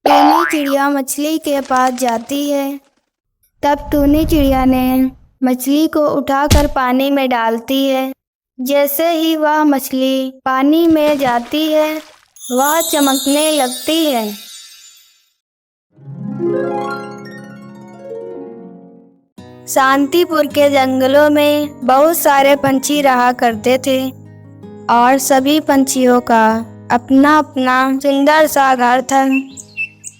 टूनी चिड़िया मछली के पास जाती है। तब टूनी चिड़िया ने मछली को उठाकर पानी में डालती है। जैसे ही वह मछली पानी में जाती है, वह चमकने लगती है। शांतिपुर के जंगलों में बहुत सारे पंछी रहा करते थे और सभी पंछियों का अपना अपना सुंदर सा घर था।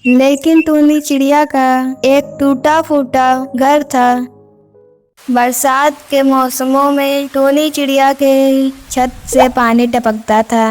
लेकिन टूनी चिड़िया का एक टूटा फूटा घर था। बरसात के मौसमों में टूनी चिड़िया के छत से पानी टपकता था।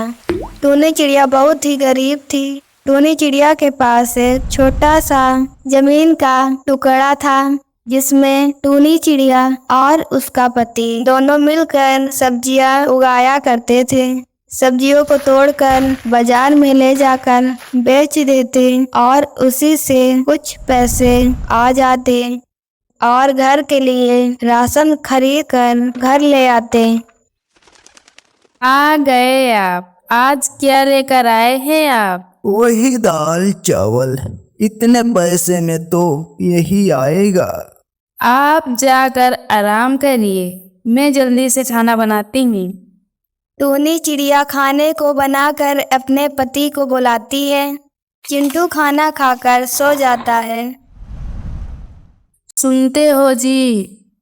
टूनी चिड़िया बहुत ही गरीब थी। टूनी चिड़िया के पास एक छोटा सा जमीन का टुकड़ा था, जिसमें टूनी चिड़िया और उसका पति दोनों मिलकर सब्जियां उगाया करते थे। सब्जियों को तोड़कर बाजार में ले जाकर बेच देते और उसी से कुछ पैसे आ जाते और घर के लिए राशन खरीद कर घर ले आते। आ गए आप। आज क्या लेकर आए हैं आप? वही दाल चावल, इतने पैसे में तो यही आएगा। आप जाकर आराम करिए, मैं जल्दी से खाना बनाती हूँ। टूनी चिड़िया खाने को बनाकर अपने पति को बुलाती है। चिंटू खाना खाकर सो जाता है। सुनते हो जी,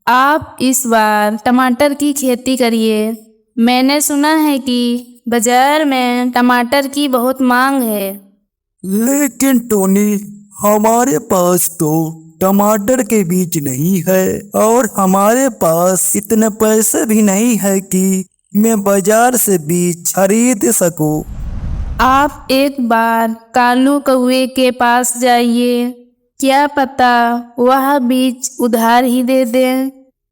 आप इस बार टमाटर की खेती करिए। मैंने सुना है कि बाजार में टमाटर की बहुत मांग है। लेकिन टोनी, हमारे पास तो टमाटर के बीज नहीं है और हमारे पास इतने पैसे भी नहीं है कि मैं बाजार से बीज खरीद सकूं। आप एक बार कालू कौवे के पास जाइए, क्या पता वह बीज उधार ही दे दे।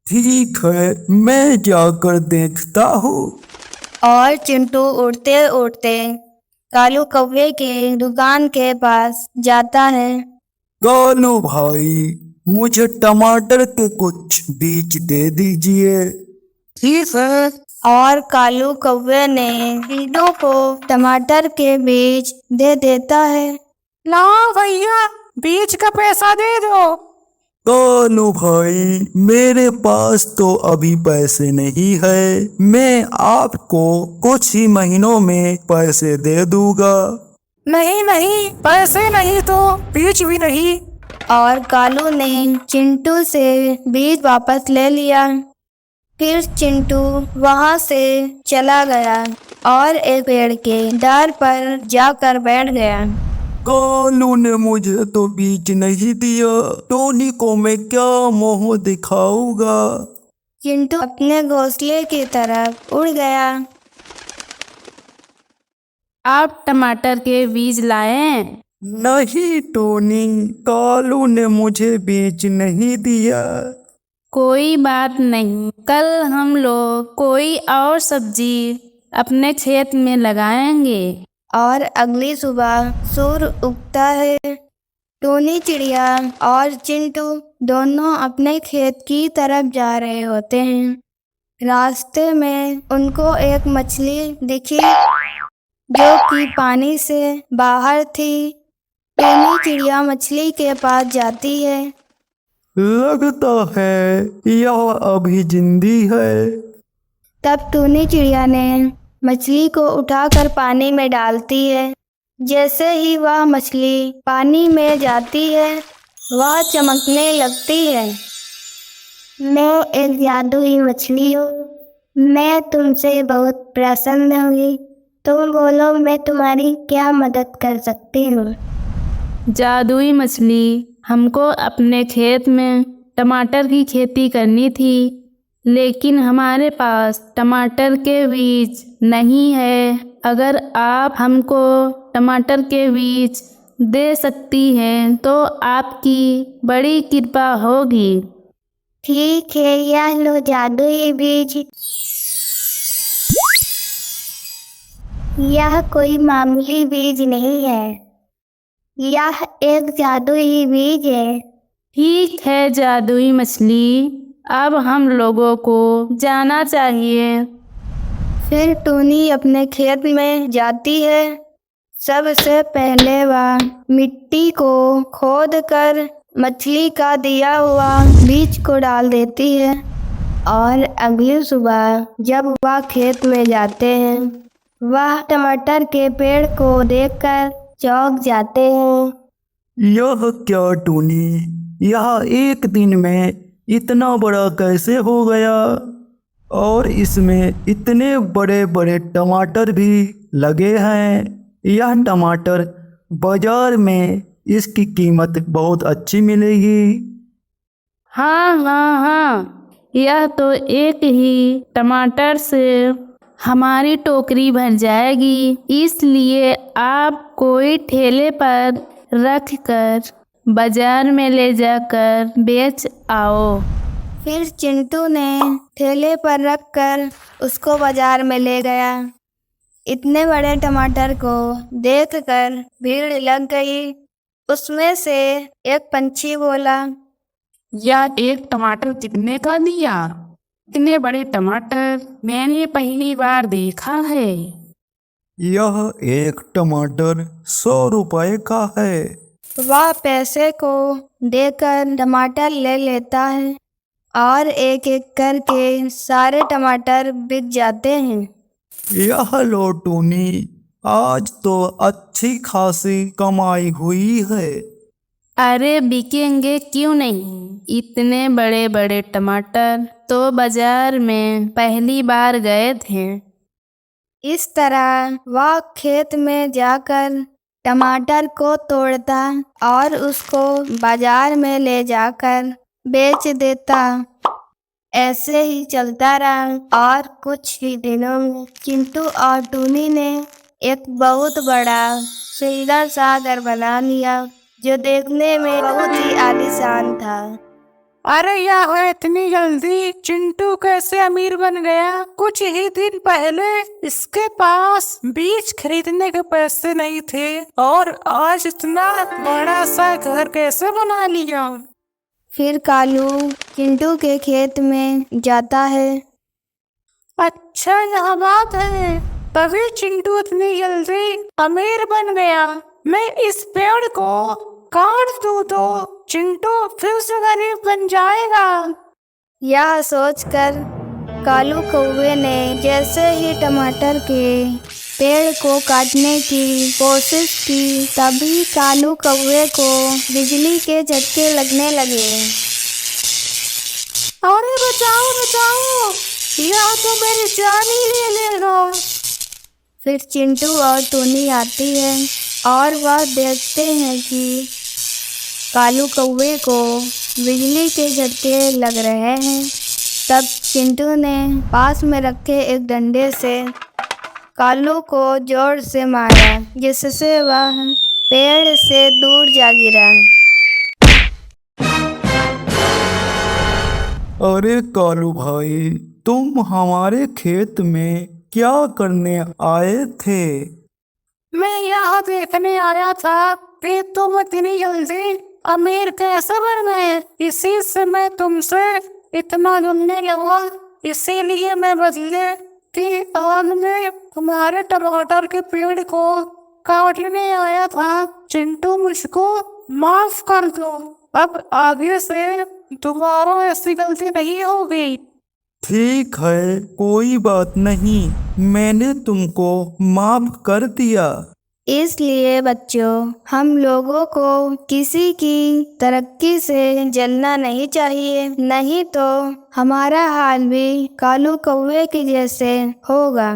ठीक है, मैं जाकर देखता हूँ। और चिंटू उड़ते उड़ते कालू कौवे के दुकान के पास जाता है। कालू भाई, मुझे टमाटर के कुछ बीज दे दीजिए। ठीक है। और कालू कौवे ने चिंटू को टमाटर के बीज दे देता है। लाओ भैया, बीज का पैसा दे दो। कालू भाई, मेरे पास तो अभी पैसे नहीं है, मैं आपको कुछ ही महीनों में पैसे दे दूंगा। नहीं नहीं, पैसे नहीं तो बीज भी नहीं। और कालू ने चिंटू से बीज वापस ले लिया। फिर चिंटू वहां से चला गया और एक पेड़ के डाल पर जाकर बैठ गया। कालू ने मुझे तो बीज नहीं दिया, टोनी को मैं क्या मुंह दिखाऊंगा। चिंटू अपने घोंसले की तरफ उड़ गया। आप टमाटर के बीज लाए? नहीं टोनी, कालू ने मुझे बीज नहीं दिया। कोई बात नहीं, कल हम लोग कोई और सब्जी अपने खेत में लगाएंगे। और अगली सुबह सूर्य उगता है। टूनी चिड़िया और चिंटू दोनों अपने खेत की तरफ जा रहे होते हैं। रास्ते में उनको एक मछली दिखी जो कि पानी से बाहर थी। टूनी चिड़िया मछली के पास जाती है। लगता है यह अभी जिंदी है। तब टूनी चिड़िया ने मछली को उठाकर पानी में डालती है। जैसे ही वह मछली पानी में जाती है, वह चमकने लगती है। मैं एक जादुई मछली हूँ, मैं तुमसे बहुत प्रसन्न हुई। तुम बोलो, मैं तुम्हारी क्या मदद कर सकती हूँ? जादुई मछली, हमको अपने खेत में टमाटर की खेती करनी थी, लेकिन हमारे पास टमाटर के बीज नहीं है। अगर आप हमको टमाटर के बीज दे सकती हैं तो आपकी बड़ी कृपा होगी। ठीक है, यह लो जादुई बीज। यह कोई मामूली बीज नहीं है, यह एक जादुई बीज है। ठीक है जादुई मछली, अब हम लोगों को जाना चाहिए। फिर टूनी अपने खेत में जाती है। सबसे पहले वह मिट्टी को खोदकर मछली का दिया हुआ बीज को डाल देती है और अगली सुबह जब वह खेत में जाते हैं, वह टमाटर के पेड़ को देखकर चौंक जाते हैं। यह क्या टूनी, यह एक दिन में इतना बड़ा कैसे हो गया? और इसमें इतने बड़े बड़े टमाटर भी लगे हैं। यह टमाटर बाजार में इसकी कीमत बहुत अच्छी मिलेगी। हाँ हाँ हाँ, यह तो एक ही टमाटर से हमारी टोकरी भर जाएगी, इसलिए आप कोई ठेले पर रख कर बाजार में ले जाकर बेच आओ। फिर चिंटू ने ठेले पर रखकर उसको बाजार में ले गया। इतने बड़े टमाटर को देखकर भीड़ लग गई। उसमें से एक पंछी बोला, यह एक टमाटर कितने का दिया? इतने बड़े टमाटर मैंने पहली बार देखा है। यह एक टमाटर 100 रुपए का है। वह पैसे को देकर टमाटर ले लेता है और एक एक करके सारे टमाटर बिक जाते हैं। यह लो टूनी, आज तो अच्छी खासी कमाई हुई है। अरे बिकेंगे क्यों नहीं, इतने बड़े बड़े टमाटर तो बाजार में पहली बार गए थे। इस तरह वह खेत में जाकर टमाटर को तोड़ता और उसको बाजार में ले जाकर बेच देता। ऐसे ही चलता रहा और कुछ ही दिनों में चिंटू और टूनी ने एक बहुत बड़ा सुंदर सा घर बना लिया, जो देखने में बहुत ही आलीशान था। अरे यार, इतनी जल्दी चिंटू कैसे अमीर बन गया? कुछ ही दिन पहले इसके पास बीज खरीदने के पैसे नहीं थे और आज इतना बड़ा सा घर कैसे बना लिया? फिर कालू चिंटू के खेत में जाता है। अच्छा, यह बात है, तभी चिंटू इतनी जल्दी अमीर बन गया। मैं इस पेड़ को काट दूं तो चिंटू फिर से गरीब बन जाएगा। यह सोचकर कालू कौवे ने जैसे ही टमाटर के पेड़ को काटने की कोशिश की, तभी कालू कौवे को बिजली के झटके लगने लगे। अरे बचाओ बचाओ, यह तो मेरी जान ही ले लेगा। फिर चिंटू और टूनी आती है और वह देखते हैं कि कालू कौवे को बिजली के झटके लग रहे हैं। तब चिंटू ने पास में रखे एक डंडे से कालू को जोर से मारा, जिससे वह पेड़ से दूर जा गिरा। अरे कालू भाई, तुम हमारे खेत में क्या करने आए थे? मैं यहाँ देखने आया था कि तुम इतनी जल्दी अमीर कैसे बन गए। इसी से मैं तुमसे इतना जुड़ने लगा, इसीलिए मैं बदले कि आज मैं तुम्हारे टमाटर के पेड़ को काटने आया था। चिंटू, मुझको माफ कर दो। अब आगे से दोबारा ऐसी गलती नहीं होगी। ठीक है, कोई बात नहीं, मैंने तुमको माफ कर दिया। इसलिए बच्चों, हम लोगों को किसी की तरक्की से जलना नहीं चाहिए, नहीं तो हमारा हाल भी कालू कौवे के जैसे होगा।